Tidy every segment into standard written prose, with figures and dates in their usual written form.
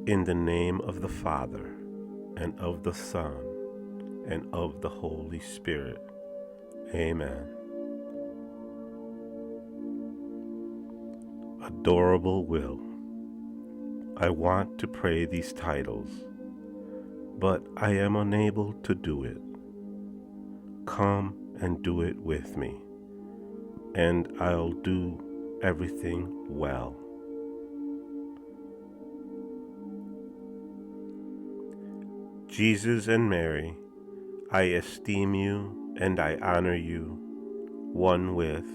In the name of the Father, and of the Son, and of the Holy Spirit. Amen. Adorable Will, I want to pray these titles, but I am unable to do it. Come and do it with me, and I'll do everything well. Jesus and Mary, I esteem you and I honor you, one with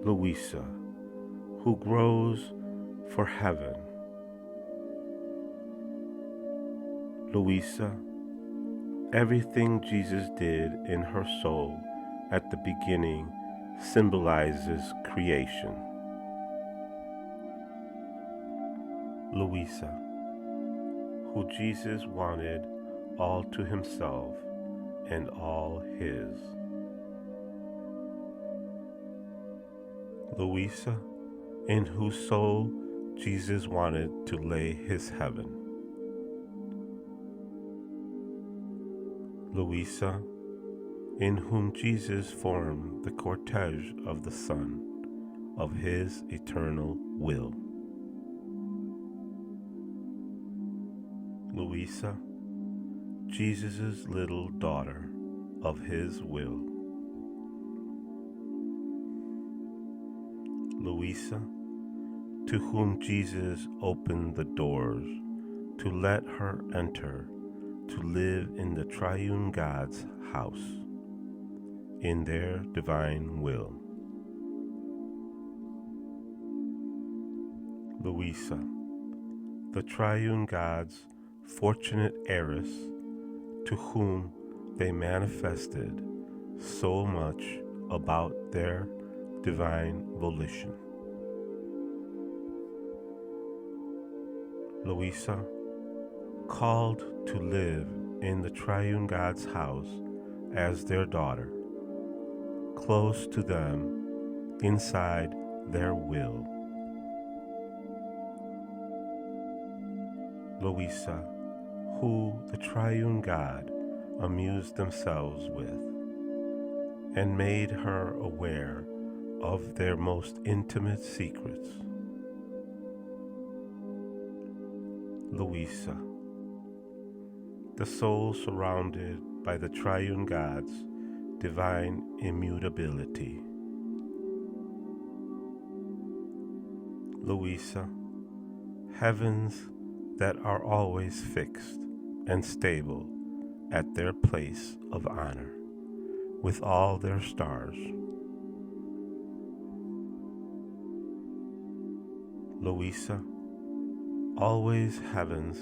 Luisa, who grows for heaven. Luisa, everything Jesus did in her soul at the beginning symbolizes creation. Luisa, who Jesus wanted all to himself and all his. Luisa, in whose soul Jesus wanted to lay his heaven. Luisa, in whom Jesus formed the cortege of the Son of his eternal will. Luisa, Jesus' little daughter of his will. Luisa, to whom Jesus opened the doors to let her enter to live in the triune God's house, in their divine will. Luisa, the triune God's fortunate heiress, to whom they manifested so much about their divine volition. Luisa, called to live in the triune God's house as their daughter, close to them, inside their will. Luisa, who the triune God amused themselves with, and made her aware of their most intimate secrets. Luisa, the soul surrounded by the triune God's divine immutability. Luisa, heavens that are always fixed and stable at their place of honor, with all their stars. Luisa, always heavens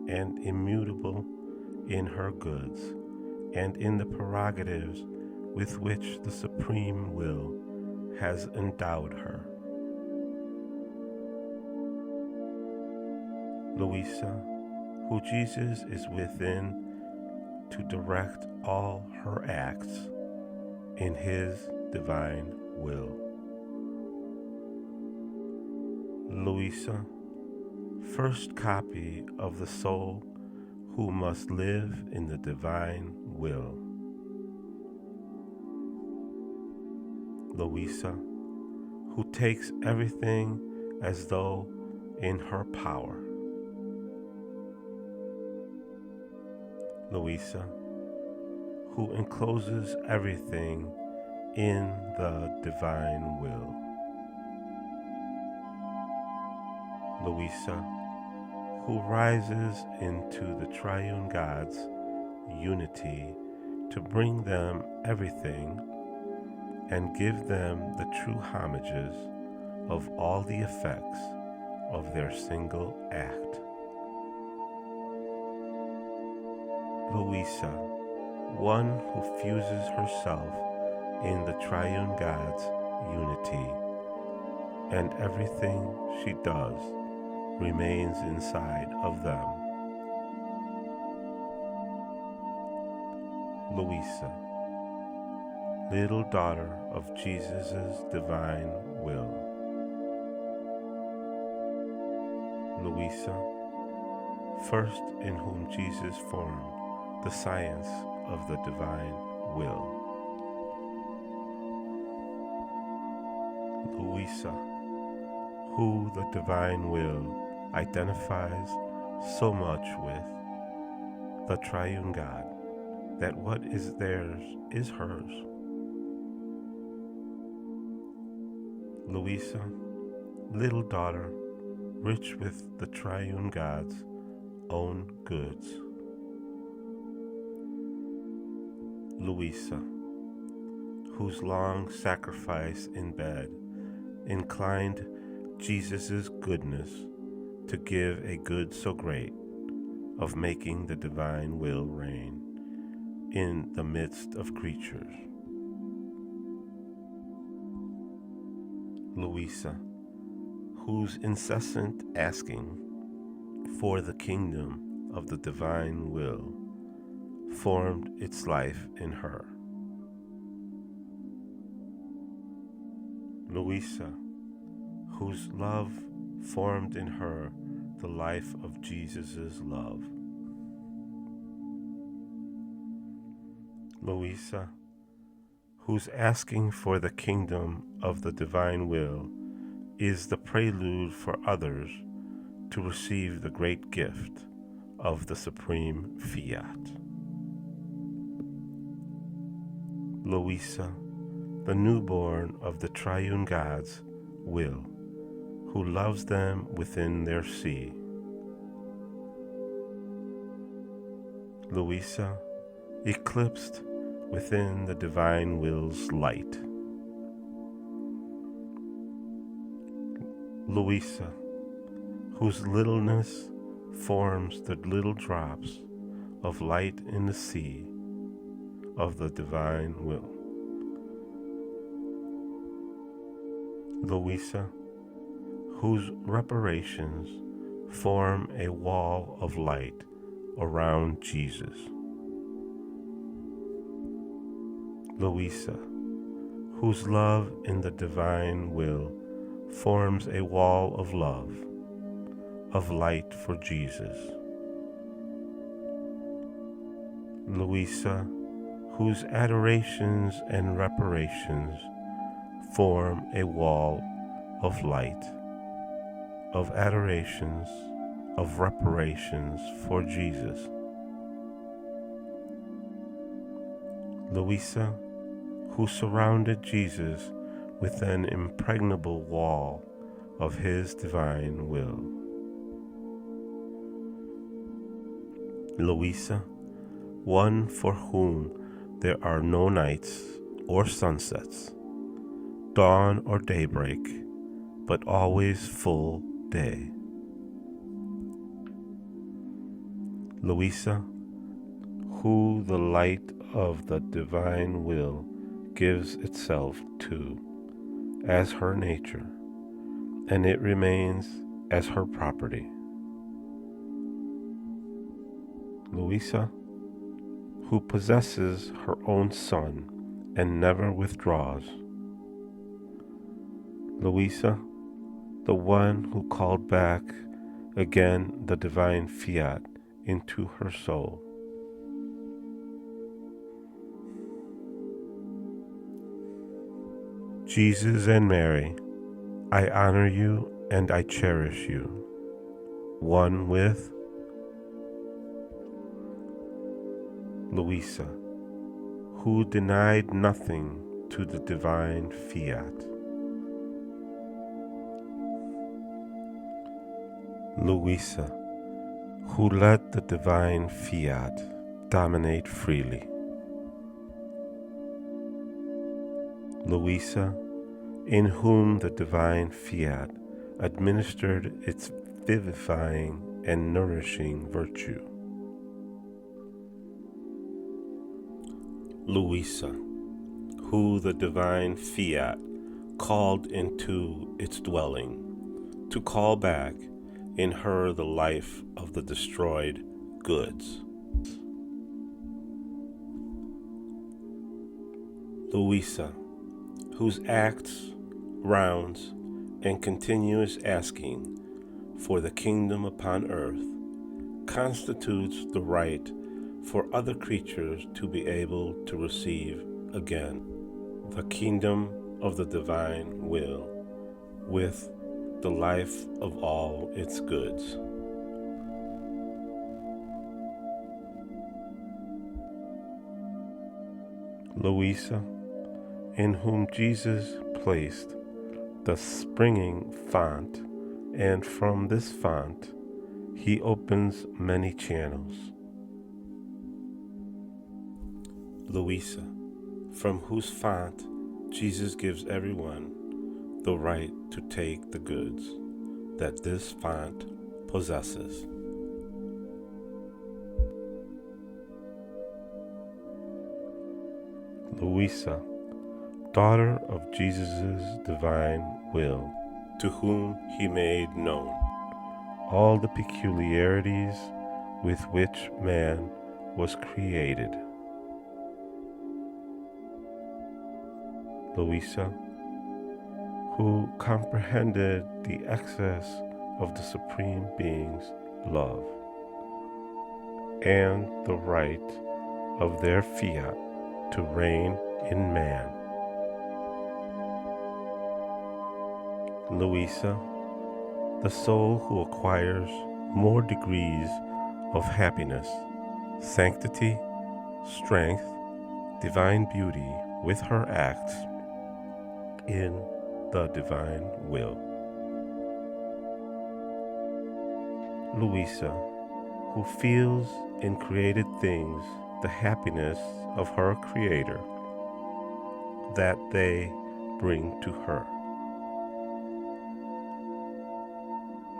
and immutable in her goods and in the prerogatives with which the supreme will has endowed her. Luisa, who Jesus is within to direct all her acts in his divine will. Luisa, first copy of the soul who must live in the divine will. Luisa, who takes everything as though in her power. Luisa, who encloses everything in the divine will. Luisa, who rises into the triune God's unity to bring them everything and give them the true homages of all the effects of their single act. Luisa, one who fuses herself in the triune God's unity, and everything she does remains inside of them. Luisa, little daughter of Jesus' divine will. Luisa, first in whom Jesus formed the science of the divine will. Luisa, who the divine will identifies so much with the triune God that what is theirs is hers. Luisa, little daughter, rich with the triune God's own goods. Luisa, whose long sacrifice in bed inclined Jesus' goodness to give a good so great of making the divine will reign in the midst of creatures. Luisa, whose incessant asking for the kingdom of the divine will formed its life in her. Luisa, whose love formed in her the life of Jesus' love. Luisa, whose asking for the kingdom of the divine will is the prelude for others to receive the great gift of the supreme Fiat. Luisa, the newborn of the triune God's will, who loves them within their sea. Luisa, eclipsed within the divine will's light. Luisa, whose littleness forms the little drops of light in the sea of the divine will. Luisa, whose reparations form a wall of light around Jesus. Luisa, whose love in the divine will forms a wall of love, of light for Jesus. Luisa, whose adorations and reparations form a wall of light, of adorations, of reparations for Jesus. Luisa, who surrounded Jesus with an impregnable wall of his divine will. Luisa, one for whom there are no nights or sunsets, dawn or daybreak, but always full day. Luisa, who the light of the divine will gives itself to as her nature, and it remains as her property. Luisa, who possesses her own sun and never withdraws. Luisa, the one who called back again the divine Fiat into her soul. Jesus and Mary, I honor you and I cherish you, one with Luisa, who denied nothing to the divine Fiat. Luisa, who let the divine Fiat dominate freely. Luisa, in whom the divine Fiat administered its vivifying and nourishing virtue. Luisa, who the divine Fiat called into its dwelling, to call back in her the life of the destroyed goods. Luisa, whose acts, rounds, and continuous asking for the kingdom upon earth constitutes the right for other creatures to be able to receive again the kingdom of the divine will with the life of all its goods. Luisa, in whom Jesus placed the springing font, and from this font he opens many channels. Luisa, from whose font Jesus gives everyone the right to take the goods that this font possesses. Luisa, daughter of Jesus' divine will, to whom he made known all the peculiarities with which man was created. Luisa, who comprehended the excess of the Supreme Being's love and the right of their fiat to reign in man. Luisa, the soul who acquires more degrees of happiness, sanctity, strength, divine beauty with her acts in the divine will. Luisa, who feels in created things the happiness of her Creator that they bring to her.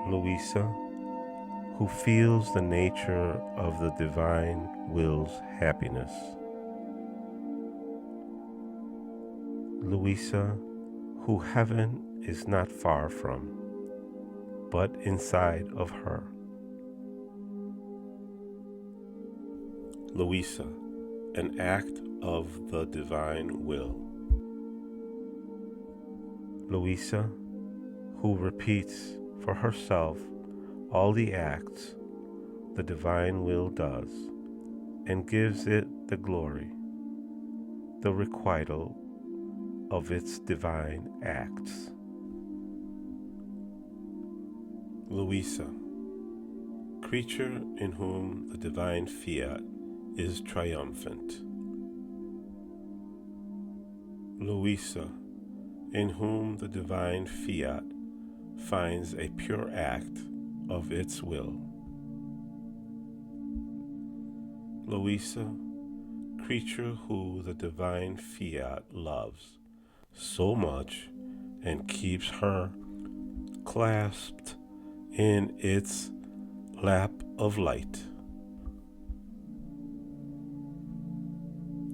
Luisa, who feels the nature of the divine will's happiness. Luisa, who heaven is not far from, but inside of her. Luisa, an act of the divine will. Luisa, who repeats for herself all the acts the divine will does, and gives it the glory, the requital of its divine acts. Luisa, creature in whom the divine fiat is triumphant. Luisa, in whom the divine fiat finds a pure act of its will. Luisa, creature who the divine fiat loves so much and keeps her clasped in its lap of light.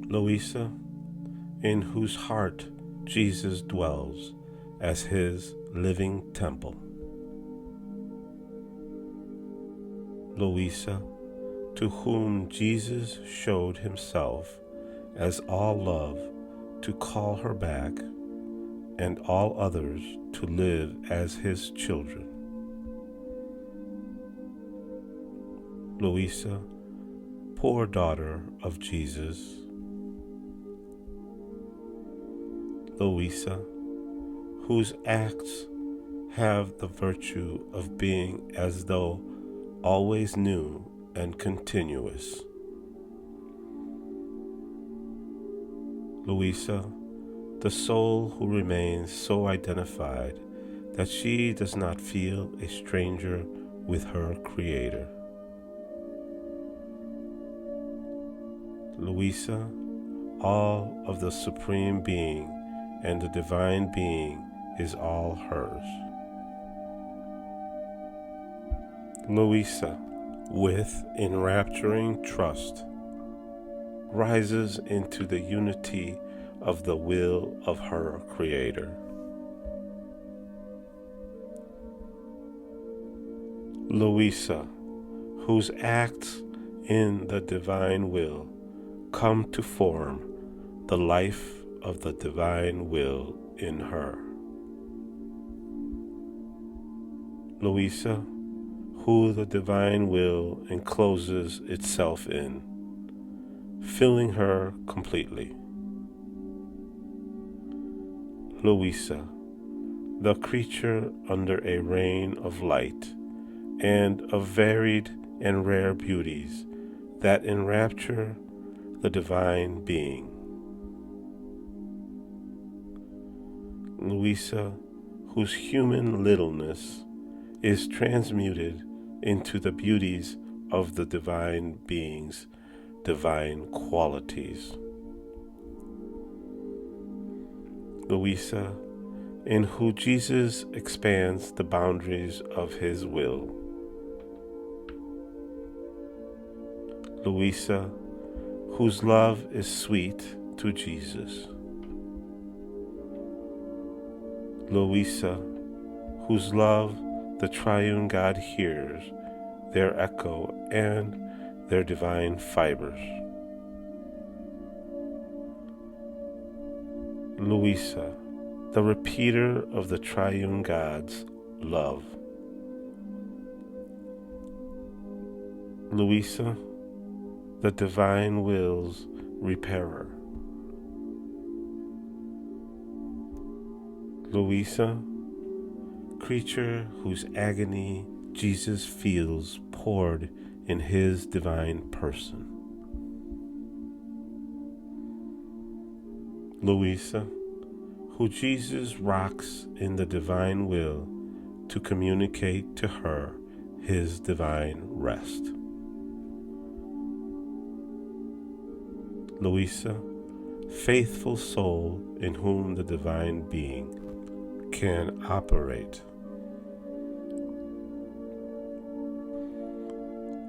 Luisa, in whose heart Jesus dwells as his living temple. Luisa, to whom Jesus showed himself as all love to call her back and all others to live as his children. Luisa, poor daughter of Jesus. Luisa, whose acts have the virtue of being as though always new and continuous. Luisa, the soul who remains so identified that she does not feel a stranger with her Creator. Luisa, all of the Supreme Being and the Divine Being is all hers. Luisa, with enrapturing trust, rises into the unity of the will of her Creator. Luisa, whose acts in the divine will come to form the life of the divine will in her. Luisa, who the divine will encloses itself in, filling her completely. Luisa, the creature under a reign of light and of varied and rare beauties that enrapture the divine being. Luisa, whose human littleness is transmuted into the beauties of the divine being's divine qualities. Luisa, in whom Jesus expands the boundaries of his will. Luisa, whose love is sweet to Jesus. Luisa, whose love the triune God hears, their echo and their divine fibers. Luisa, the repeater of the triune God's love. Luisa, the divine will's repairer. Luisa, creature whose agony Jesus feels poured in his divine person. Luisa, who Jesus rocks in the divine will to communicate to her his divine rest. Luisa, faithful soul in whom the divine being can operate.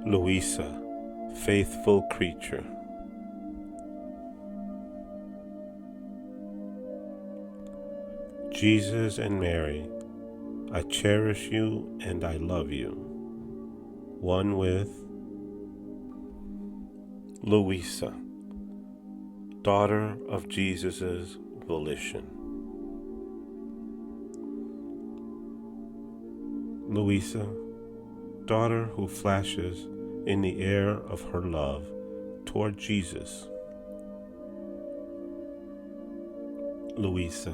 Luisa, faithful creature. Jesus and Mary, I cherish you and I love you. One with Luisa, daughter of Jesus' volition. Luisa, daughter who flashes in the air of her love toward Jesus. Luisa,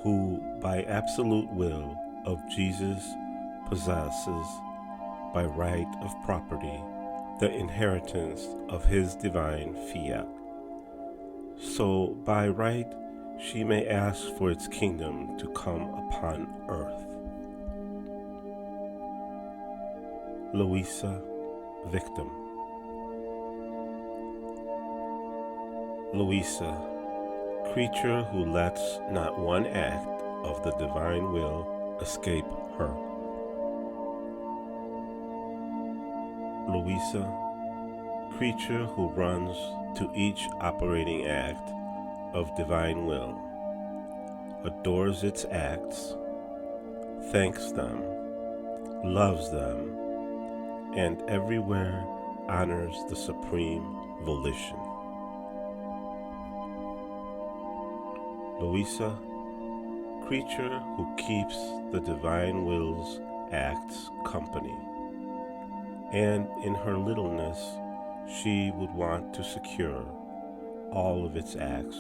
who by absolute will of Jesus possesses by right of property the inheritance of his divine fiat. So by right she may ask for its kingdom to come upon earth. Luisa, victim. Luisa, creature who lets not one act of the divine will escape her. Luisa, creature who runs to each operating act of divine will, adores its acts, thanks them, loves them, and everywhere honors the supreme volition. Luisa, creature who keeps the divine will's acts company, and in her littleness she would want to secure all of its acts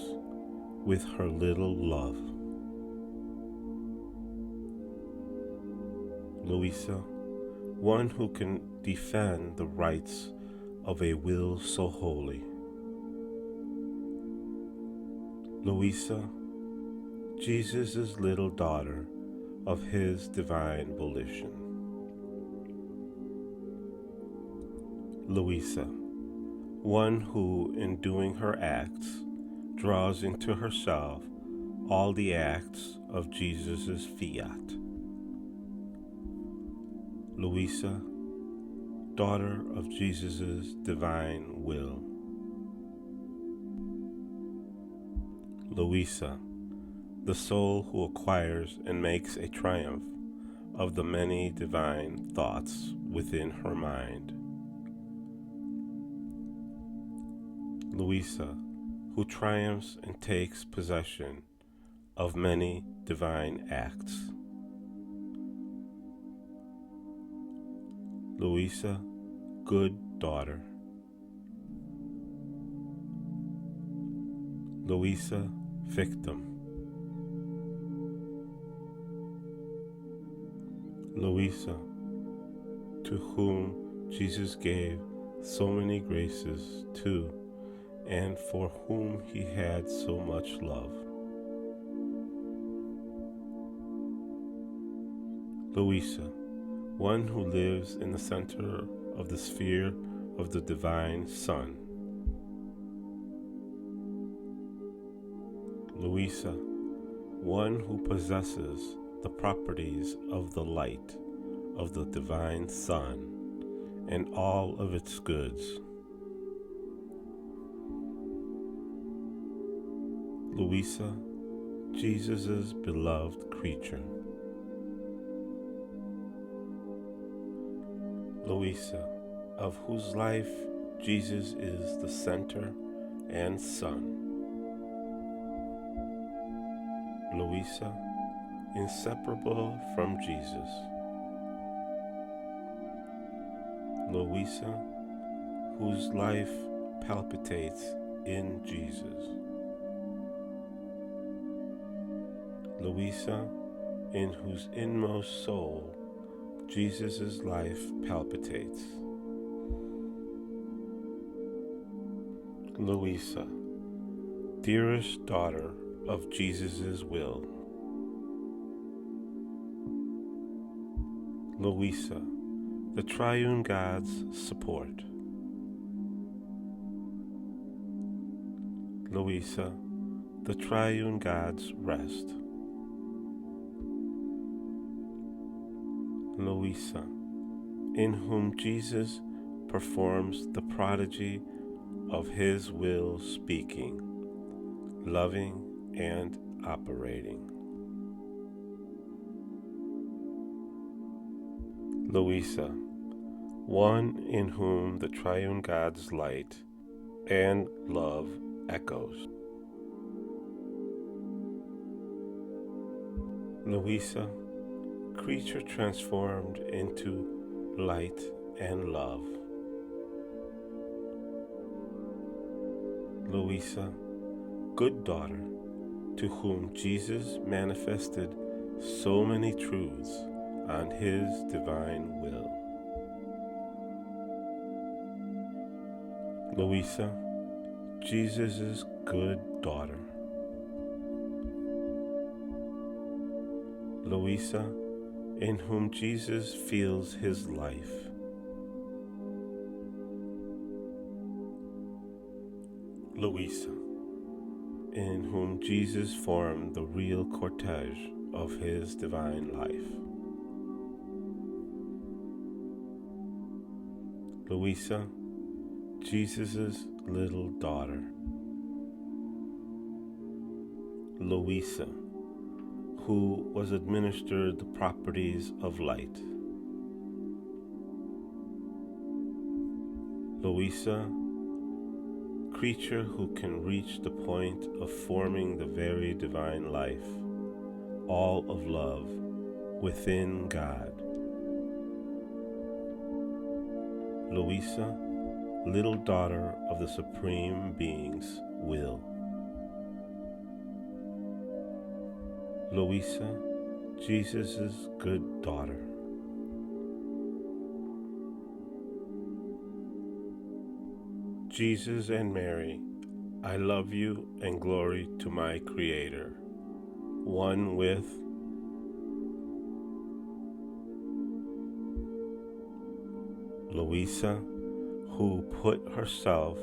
with her little love. Luisa, one who can defend the rights of a will so holy. Luisa, Jesus' little daughter of his divine volition. Luisa, one who, in doing her acts, draws into herself all the acts of Jesus' fiat. Luisa, daughter of Jesus' divine will. Luisa, the soul who acquires and makes a triumph of the many divine thoughts within her mind. Luisa, who triumphs and takes possession of many divine acts. Luisa, good daughter. Luisa, victim. Luisa, to whom Jesus gave so many graces to, and for whom he had so much love. Luisa, one who lives in the center of the sphere of the divine Son. Luisa, one who possesses the properties of the light of the divine Sun and all of its goods. Luisa, Jesus' beloved creature. Luisa, of whose life Jesus is the center and sun. Luisa, inseparable from Jesus. Luisa, whose life palpitates in Jesus. Luisa, in whose inmost soul Jesus' life palpitates. Luisa, dearest daughter of Jesus' will. Luisa, the triune God's support. Luisa, the triune God's rest. Luisa, in whom Jesus performs the prodigy of his will speaking, loving, and operating. Luisa, one in whom the triune God's light and love echoes. Luisa, creature transformed into light and love. Luisa, good daughter, to whom Jesus manifested so many truths on his divine will. Luisa, Jesus' good daughter. Luisa, in whom Jesus feels his life. Luisa, in whom Jesus formed the real cortege of his divine life. Luisa, Jesus' little daughter. Luisa, who was administered the properties of light. Luisa, creature who can reach the point of forming the very divine life, all of love, within God. Luisa, little daughter of the Supreme Being's will. Luisa, Jesus' good daughter. Jesus and Mary, I love you and glory to my Creator, one with Luisa, who put herself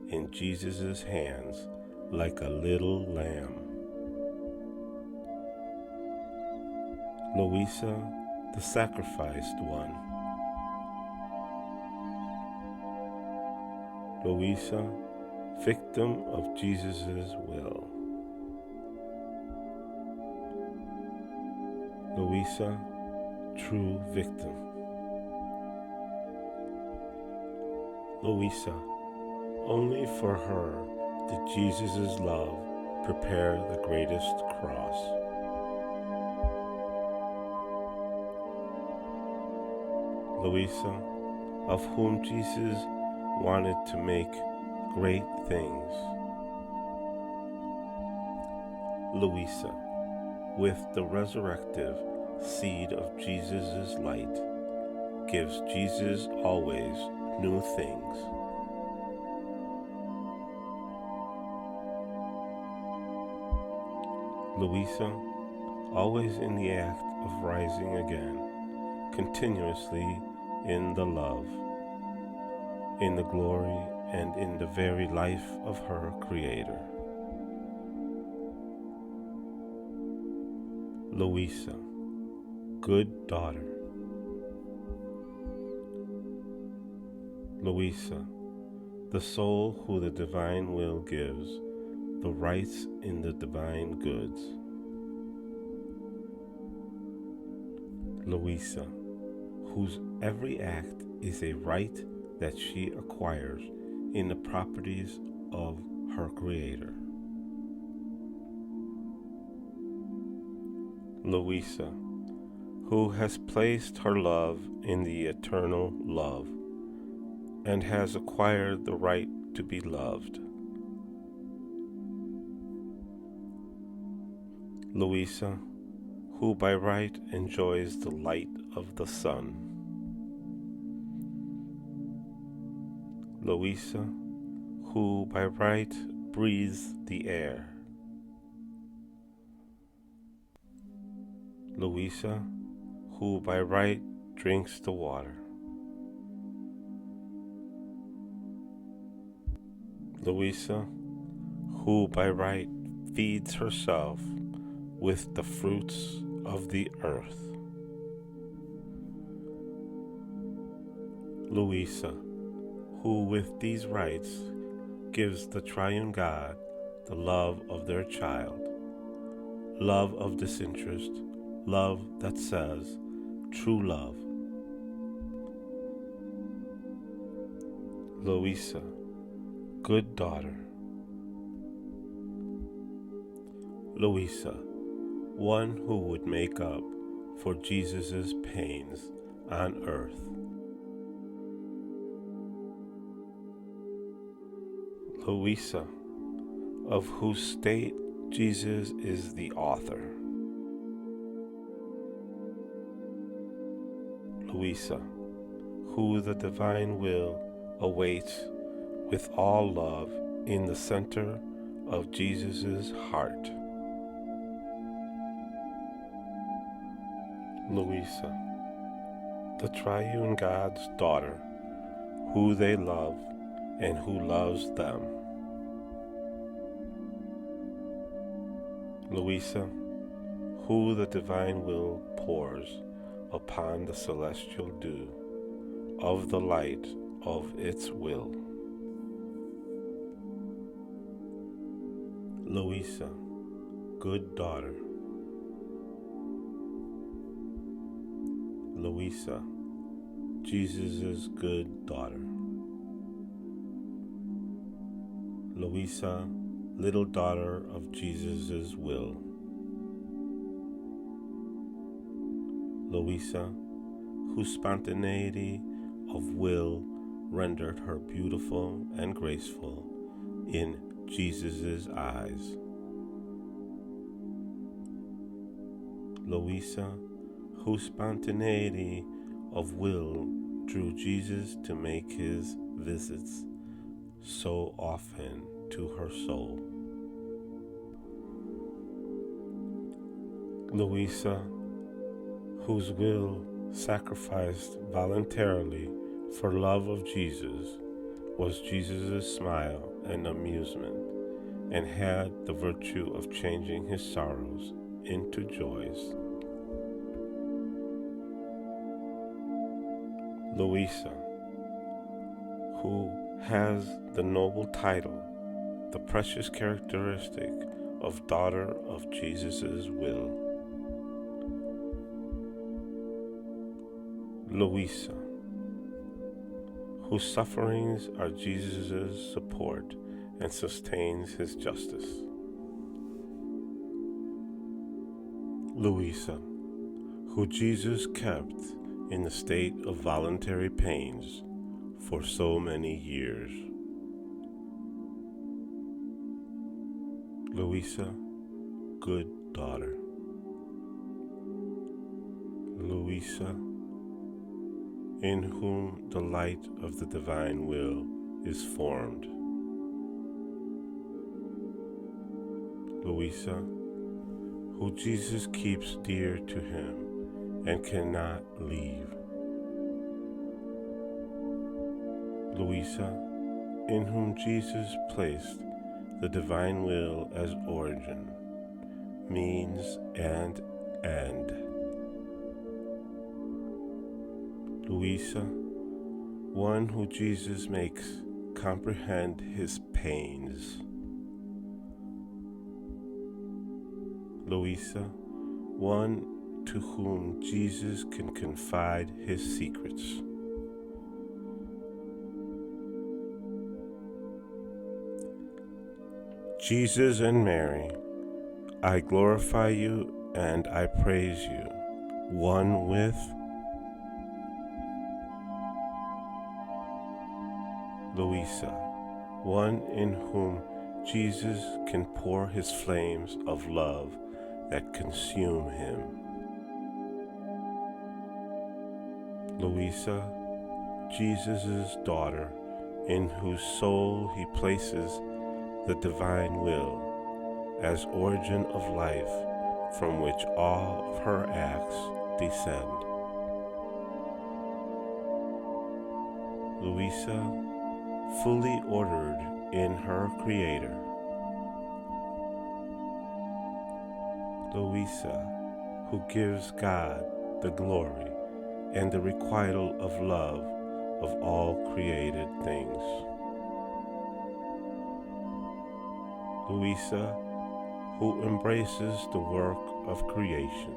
in Jesus' hands like a little lamb. Luisa, the sacrificed one. Luisa, victim of Jesus' will. Luisa, true victim. Luisa, only for her did Jesus' love prepare the greatest cross. Luisa, of whom Jesus wanted to make great things. Luisa, with the resurrective seed of Jesus' light, gives Jesus always new things. Luisa, always in the act of rising again, continuously in the love, in the glory, and in the very life of her Creator. Luisa, good daughter. Luisa, the soul who the divine will gives, the rights in the divine goods. Luisa, whose every act is a right that she acquires in the properties of her Creator. Luisa, who has placed her love in the eternal love and has acquired the right to be loved. Luisa, who by right enjoys the light of the sun. Luisa, who by right breathes the air. Luisa, who by right drinks the water. Luisa, who by right feeds herself with the fruits of the earth. Luisa, who with these rights gives the triune God the love of their child, love of disinterest, love that says, true love. Luisa, good daughter. Luisa, one who would make up for Jesus' pains on earth. Luisa, of whose state Jesus is the author. Luisa, who the divine will awaits with all love in the center of Jesus' heart. Luisa, the triune God's daughter, who they love and who loves them. Luisa, who the divine will pours upon the celestial dew of the light of its will. Luisa, good daughter. Luisa, Jesus' good daughter. Luisa, little daughter of Jesus' will. Luisa, whose spontaneity of will rendered her beautiful and graceful in Jesus' eyes. Luisa, whose spontaneity of will drew Jesus to make his visits so often to her soul. Luisa, whose will sacrificed voluntarily for love of Jesus, was Jesus' smile and amusement, and had the virtue of changing his sorrows into joys. Luisa, who has the noble title, the precious characteristic of daughter of Jesus' will. Luisa, whose sufferings are Jesus' support and sustains his justice. Luisa, who Jesus kept in the state of voluntary pains for so many years. Luisa, good daughter. Luisa, in whom the light of the divine will is formed. Luisa, who Jesus keeps dear to him and cannot leave. Luisa, in whom Jesus placed the divine will as origin, means, and end. Luisa, one who Jesus makes comprehend his pains. Luisa, one to whom Jesus can confide his secrets. Jesus and Mary, I glorify you and I praise you, one with Luisa, one in whom Jesus can pour his flames of love that consume him. Luisa, Jesus' daughter, in whose soul he places the divine will as origin of life from which all of her acts descend. Luisa, fully ordered in her Creator. Luisa, who gives God the glory and the requital of love of all created things. Luisa, who embraces the work of creation.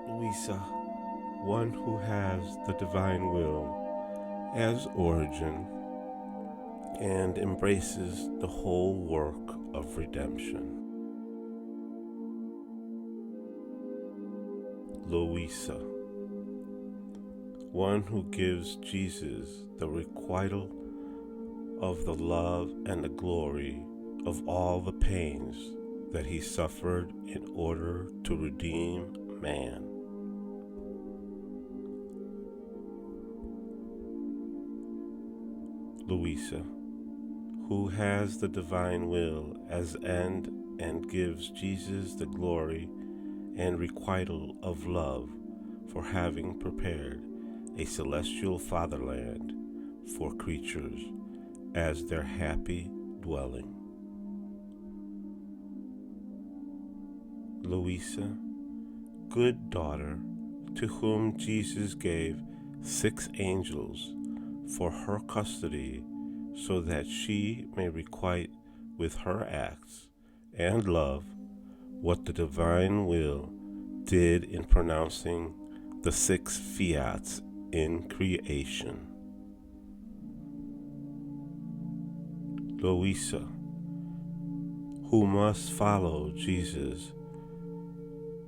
Luisa, one who has the divine will as origin and embraces the whole work of redemption. Luisa, one who gives Jesus the requital of the love and the glory of all the pains that he suffered in order to redeem man. Luisa, who has the divine will as end and gives Jesus the glory and requital of love for having prepared a celestial fatherland for creatures as their happy dwelling. Luisa, good daughter, to whom Jesus gave 6 angels for her custody, so that she may requite with her acts and love what the divine will did in pronouncing the 6 fiats in creation. Luisa, who must follow Jesus,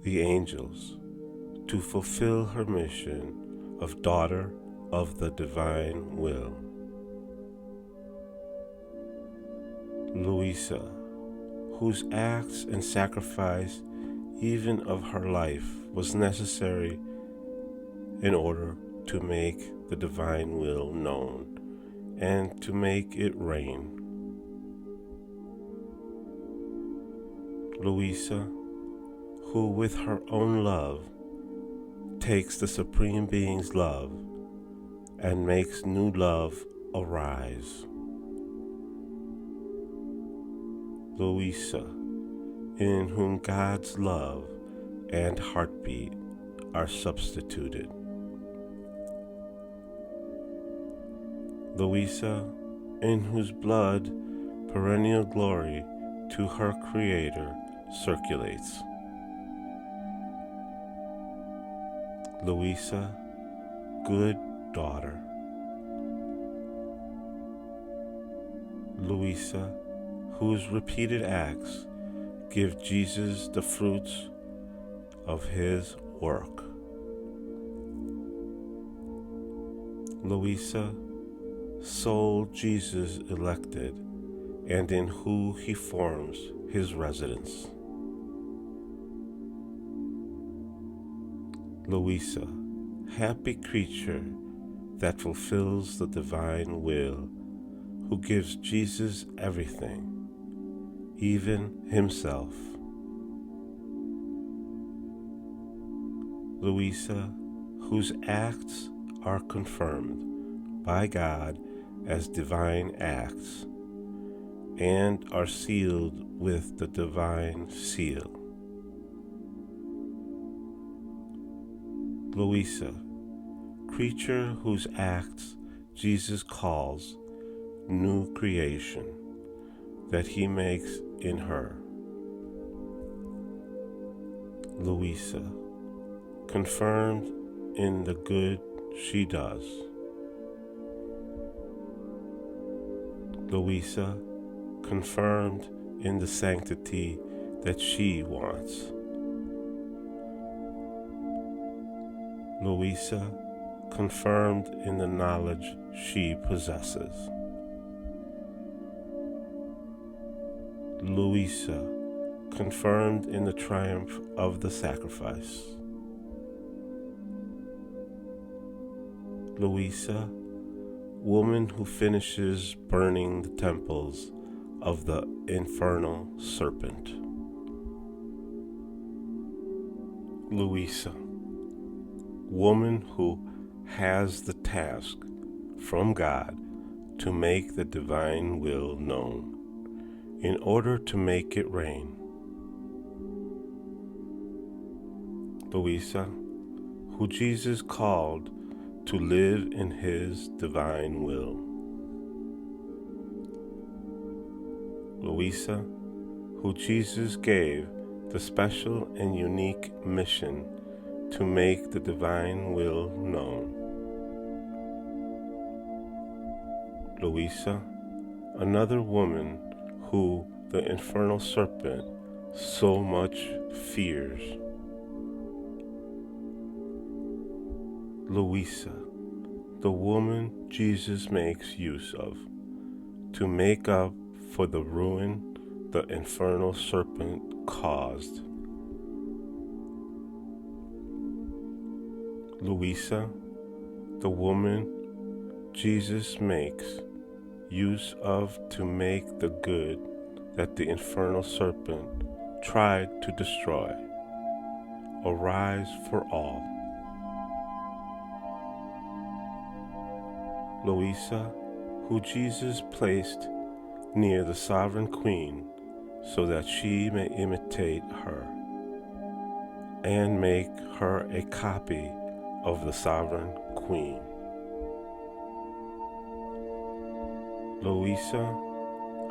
the angels, to fulfill her mission of daughter of the divine will. Luisa, whose acts and sacrifice even of her life was necessary in order to make the divine will known and to make it reign. Luisa, who with her own love takes the Supreme Being's love and makes new love arise. Luisa, in whom God's love and heartbeat are substituted. Luisa, in whose blood perennial glory to her Creator circulates. Luisa, good daughter. Luisa, whose repeated acts give Jesus the fruits of his work. Luisa, soul Jesus elected, and in who he forms his residence. Luisa, happy creature that fulfills the divine will, who gives Jesus everything, even himself. Luisa, whose acts are confirmed by God as divine acts and are sealed with the divine seal. Luisa, creature whose acts Jesus calls new creation that he makes in her. Luisa, confirmed in the good she does. Luisa, confirmed in the sanctity that she wants. Luisa, confirmed in the knowledge she possesses. Luisa, confirmed in the triumph of the sacrifice. Luisa, woman who finishes burning the temples of the infernal serpent. Luisa, woman who has the task from God to make the divine will known in order to make it rain. Luisa, who Jesus called to live in his divine will. Luisa, who Jesus gave the special and unique mission to make the divine will known. Luisa, another woman who the infernal serpent so much fears. Luisa, the woman Jesus makes use of to make up for the ruin the infernal serpent caused. Luisa, the woman Jesus makes use of to make the good that the infernal serpent tried to destroy arise for all. Luisa, who Jesus placed near the sovereign queen so that she may imitate her and make her a copy of the sovereign queen. Luisa,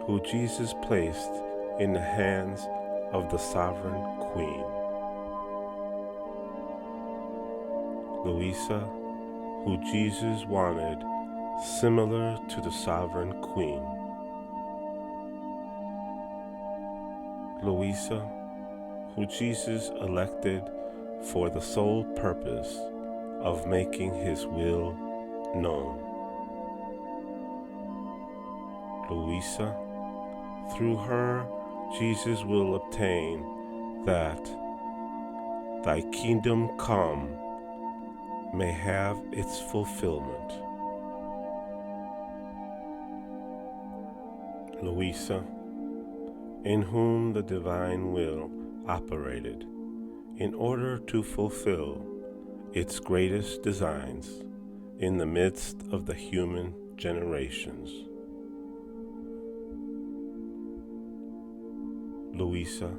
who Jesus placed in the hands of the sovereign queen. Luisa, who Jesus wanted similar to the sovereign queen. Luisa, who Jesus elected for the sole purpose of making his will known. Luisa, through her Jesus will obtain that thy kingdom come may have its fulfillment. Luisa, in whom the divine will operated in order to fulfill its greatest designs in the midst of the human generations. Luisa,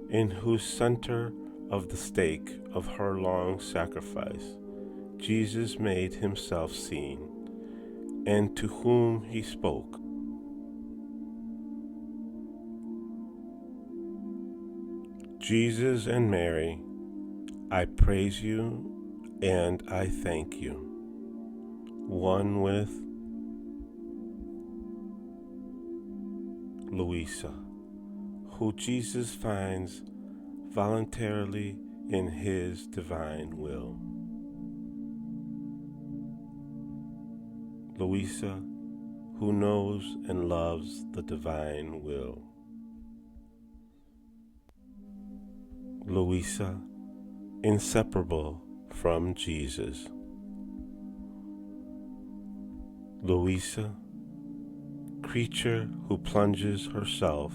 in whose center of the stake of her long sacrifice Jesus made himself seen, and to whom he spoke. Jesus and Mary, I praise you and I thank you, one with Luisa, who Jesus finds voluntarily in his divine will. Luisa, who knows and loves the divine will. Luisa, inseparable from Jesus. Luisa, creature who plunges herself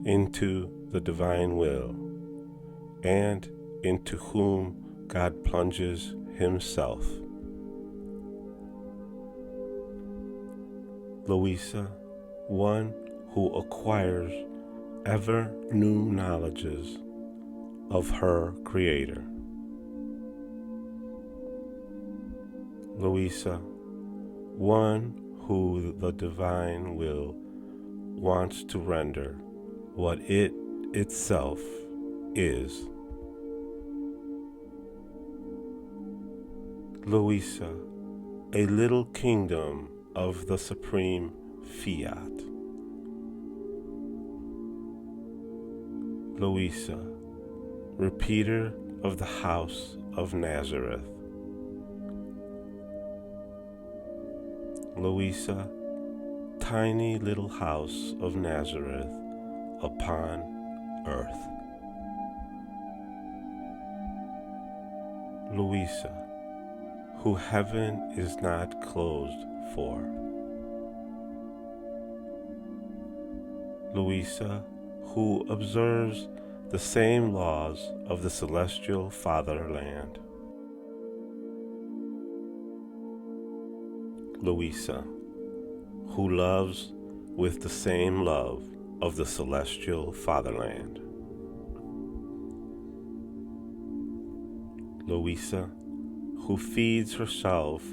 into the divine will, and into whom God plunges himself. Luisa, one who acquires ever new knowledges of her Creator. Luisa, one who the divine will wants to render what it itself is. Luisa, a little kingdom of the supreme Fiat. Luisa, repeater of the house of Nazareth. Luisa, tiny little house of Nazareth upon earth. Luisa, who heaven is not closed for. Luisa, who observes the same laws of the celestial fatherland. Luisa, who loves with the same love of the celestial fatherland. Luisa, who feeds herself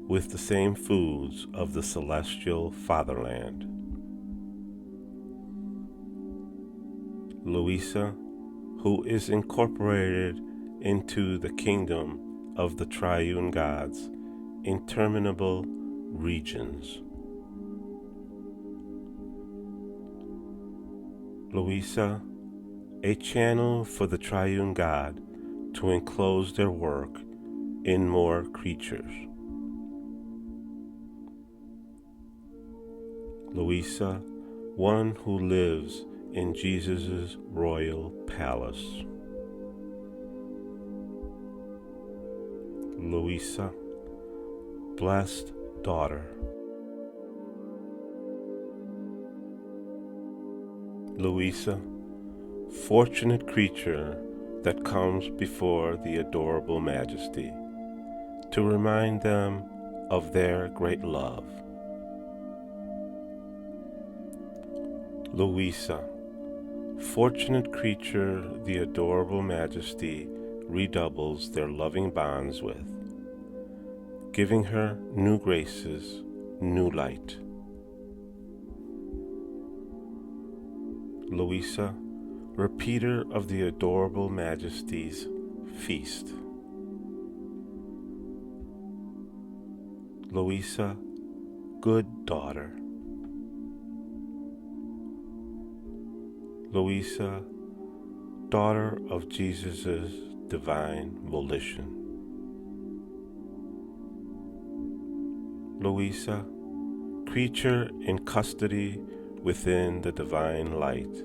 with the same foods of the celestial fatherland. Luisa, who is incorporated into the kingdom of the triune gods, interminable regions. Luisa, a channel for the triune God to enclose their work in more creatures. Luisa, one who lives in Jesus' royal palace. Luisa, blessed daughter. Luisa, fortunate creature that comes before the adorable majesty to remind them of their great love. Luisa, fortunate creature the adorable majesty redoubles their loving bonds with, giving her new graces, new light. Luisa, repeater of the adorable majesty's feast. Luisa, good daughter. Luisa, daughter of Jesus' divine volition. Luisa, creature in custody within the divine light,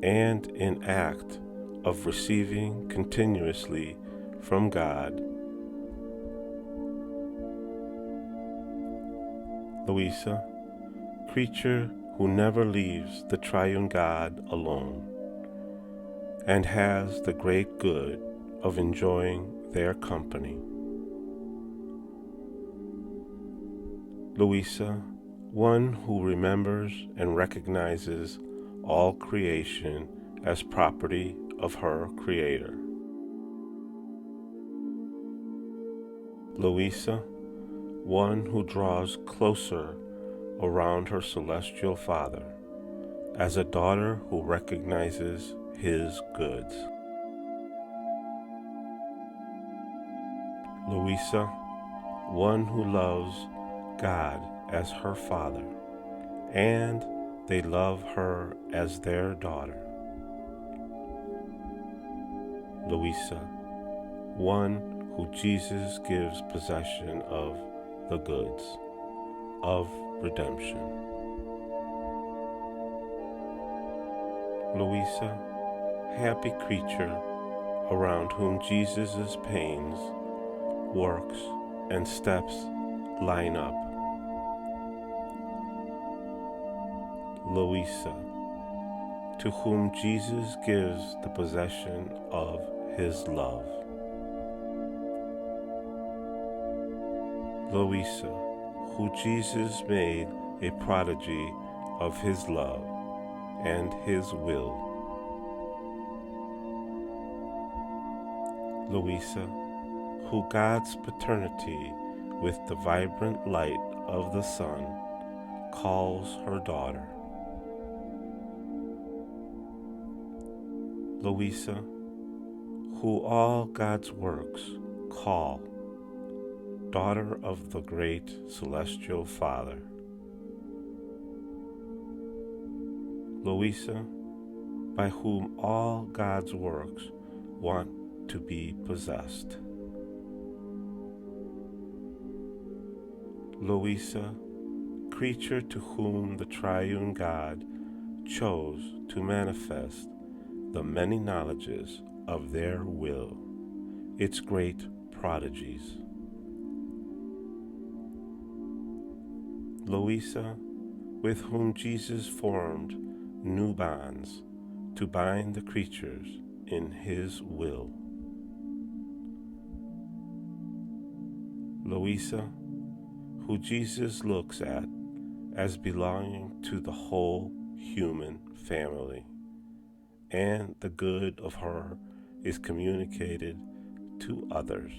and in act of receiving continuously from God. Luisa, creature who never leaves the triune God alone, and has the great good of enjoying their company. Luisa, one who remembers and recognizes all creation as property of her Creator. Luisa, one who draws closer around her celestial Father as a daughter who recognizes His goods. Luisa, one who loves God as her Father, and they love her as their daughter. Luisa, one who Jesus gives possession of the goods of redemption. Luisa, happy creature around whom Jesus' pains, works, and steps line up. Luisa, to whom Jesus gives the possession of his love. Luisa, who Jesus made a prodigy of his love and his will. Luisa, who God's paternity with the vibrant light of the sun calls her daughter. Luisa, who all God's works call daughter of the great celestial Father. Luisa, by whom all God's works want to be possessed. Luisa, creature to whom the triune God chose to manifest the many knowledges of their will, its great prodigies. Luisa, with whom Jesus formed new bonds to bind the creatures in his will. Luisa, who Jesus looks at as belonging to the whole human family, and the good of her is communicated to others.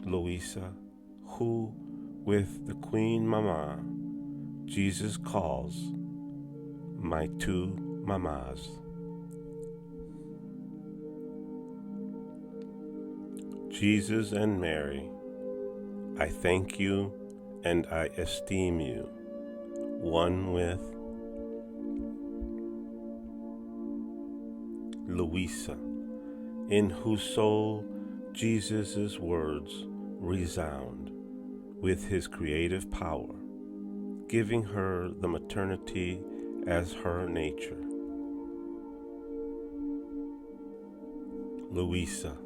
Luisa, who, with the Queen Mama, Jesus calls my two mamas. Jesus and Mary, I thank you and I esteem you, one with Luisa, in whose soul Jesus' words resound with his creative power, giving her the maternity as her nature. Luisa,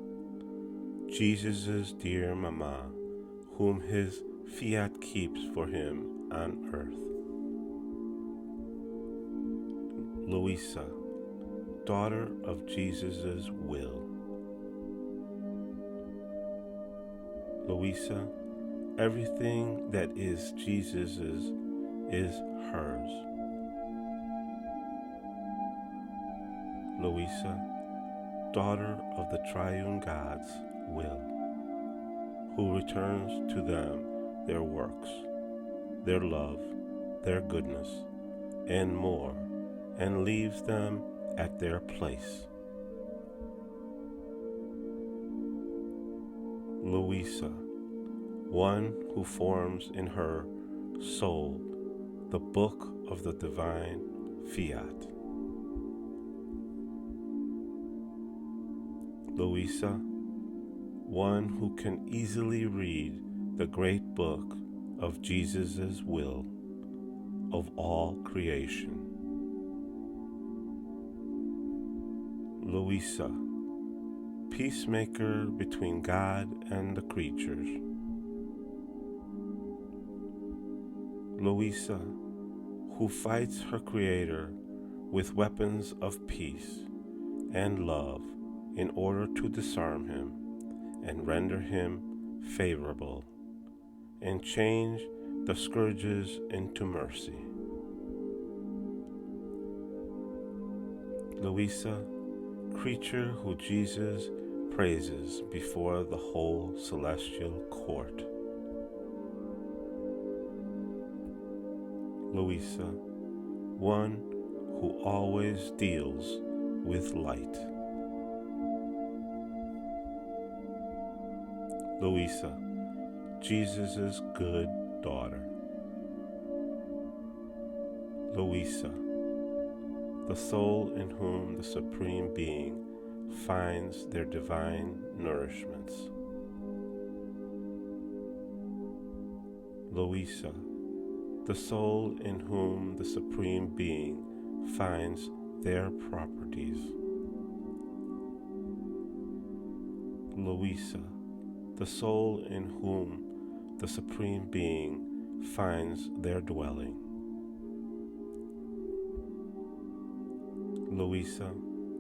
Jesus' dear mama, whom his Fiat keeps for him on earth. Luisa, daughter of Jesus' will. Luisa, everything that is Jesus's is hers. Luisa, daughter of the triune God's will, who returns to them their works, their love, their goodness, and more, and leaves them at their place. Luisa, one who forms in her soul the book of the divine Fiat. Luisa, one who can easily read the great book of Jesus' will of all creation. Luisa, peacemaker between God and the creatures. Luisa, who fights her Creator with weapons of peace and love in order to disarm him and render him favorable, and change the scourges into mercy. Luisa, creature who Jesus praises before the whole celestial court. Luisa, one who always deals with light. Luisa, Jesus' good daughter. Luisa, the soul in whom the Supreme Being finds their divine nourishments. Luisa, the soul in whom the Supreme Being finds their properties. Luisa, the soul in whom the Supreme Being finds their dwelling. Luisa,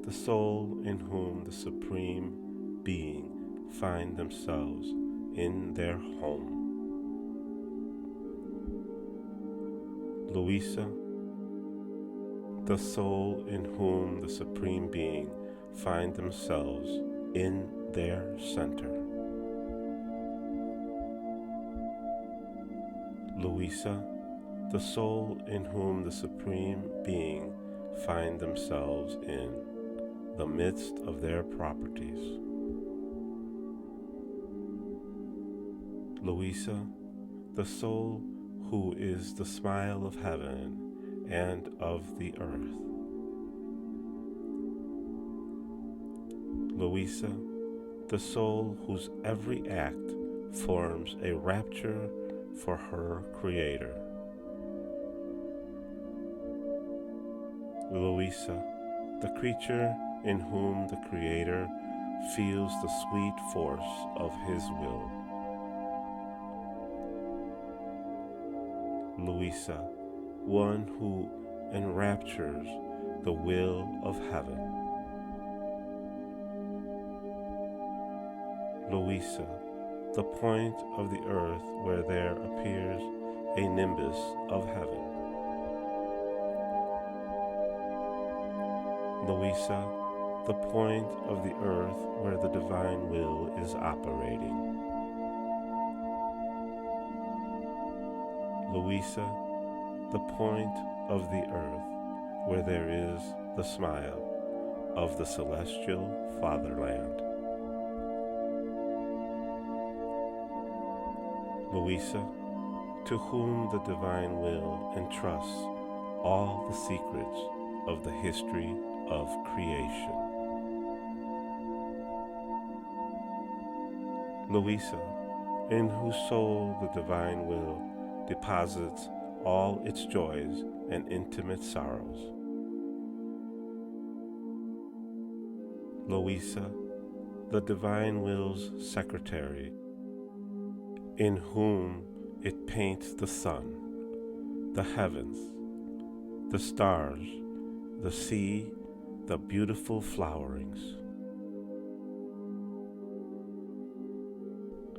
the soul in whom the Supreme Being find themselves in their home. Luisa, the soul in whom the Supreme Being find themselves in their center. Luisa, the soul in whom the Supreme Being find themselves in the midst of their properties. Luisa, the soul who is the smile of heaven and of the earth. Luisa, the soul whose every act forms a rapture for her Creator. Luisa, the creature in whom the Creator feels the sweet force of His will. Luisa, one who enraptures the will of heaven. Luisa, the point of the earth where there appears a nimbus of heaven. Luisa, the point of the earth where the divine will is operating. Luisa, the point of the earth where there is the smile of the celestial fatherland. Luisa, to whom the divine will entrusts all the secrets of the history of creation. Luisa, in whose soul the divine will deposits all its joys and intimate sorrows. Luisa, the divine will's secretary, in whom it paints the sun, the heavens, the stars, the sea, the beautiful flowerings.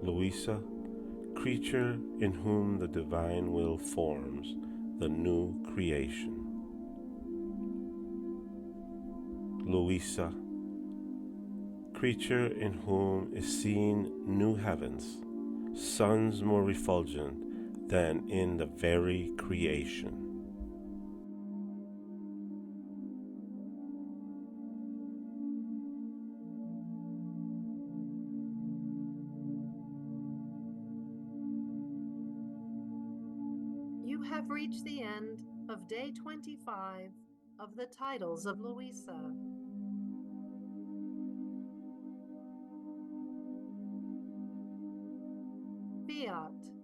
Luisa, creature in whom the divine will forms the new creation. Luisa, creature in whom is seen new heavens, suns more refulgent than in the very creation. You have reached the end of day 25 of the Titles of Luisa. Fiat.